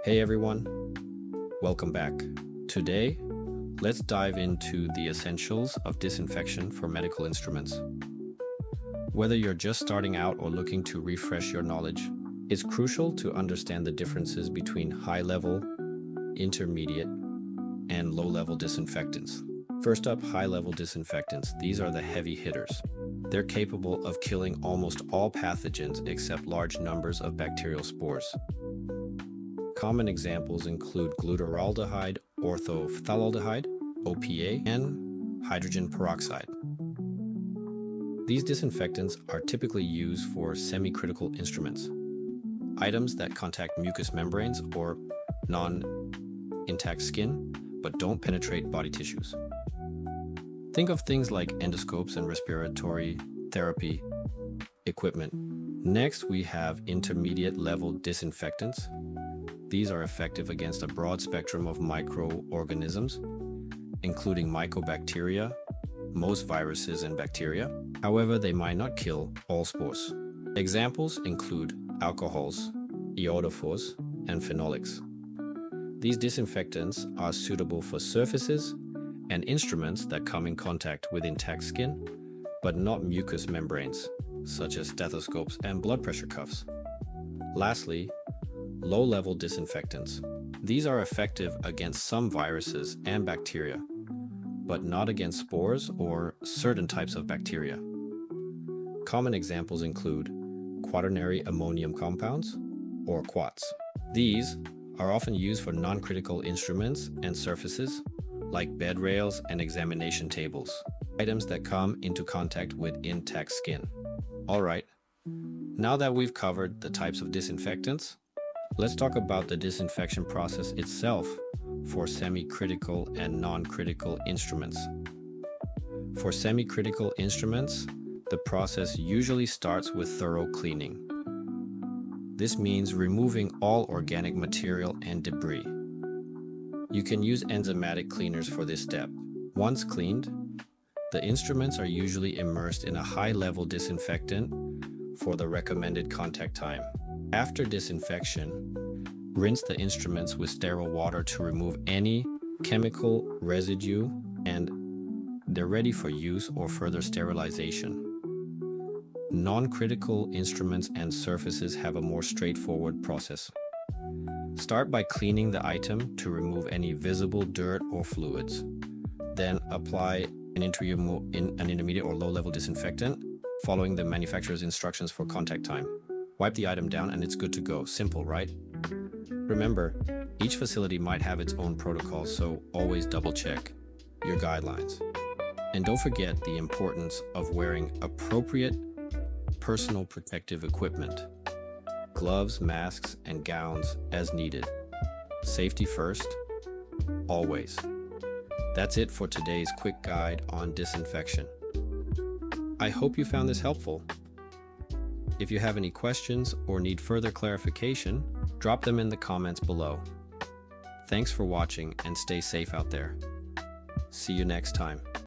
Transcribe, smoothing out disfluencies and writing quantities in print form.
Hey everyone, welcome back. Today, let's dive into the essentials of disinfection for medical instruments. Whether you're just starting out or looking to refresh your knowledge, it's crucial to understand the differences between high-level, intermediate, and low-level disinfectants. First up, high-level disinfectants. These are the heavy hitters. They're capable of killing almost all pathogens except large numbers of bacterial spores. Common examples include glutaraldehyde, orthophthalealdehyde, OPA, and hydrogen peroxide. These disinfectants are typically used for semi-critical instruments, items that contact mucous membranes or non-intact skin, but don't penetrate body tissues. Think of things like endoscopes and respiratory therapy equipment. Next, we have intermediate level disinfectants. These are effective against a broad spectrum of microorganisms, including mycobacteria, most viruses and bacteria. However, they might not kill all spores. Examples include alcohols, iodophores, and phenolics. These disinfectants are suitable for surfaces and instruments that come in contact with intact skin, but not mucous membranes, such as stethoscopes and blood pressure cuffs. Lastly, low-level disinfectants. These are effective against some viruses and bacteria, but not against spores or certain types of bacteria. Common examples include quaternary ammonium compounds, or QUATs. These are often used for non-critical instruments and surfaces, like bed rails and examination tables, items that come into contact with intact skin. All right, now that we've covered the types of disinfectants, let's talk about the disinfection process itself for semi-critical and non-critical instruments. For semi-critical instruments, the process usually starts with thorough cleaning. This means removing all organic material and debris. You can use enzymatic cleaners for this step. Once cleaned, the instruments are usually immersed in a high-level disinfectant for the recommended contact time. After disinfection, rinse the instruments with sterile water to remove any chemical residue, and they're ready for use or further sterilization. Non-critical instruments and surfaces have a more straightforward process. Start by cleaning the item to remove any visible dirt or fluids. Then apply an intermediate or low-level disinfectant, following the manufacturer's instructions for contact time. Wipe the item down and it's good to go. Simple, right? Remember, each facility might have its own protocol, so always double-check your guidelines. And don't forget the importance of wearing appropriate personal protective equipment. Gloves, masks, and gowns as needed. Safety first, always. That's it for today's quick guide on disinfection. I hope you found this helpful. If you have any questions or need further clarification, drop them in the comments below. Thanks for watching and stay safe out there. See you next time.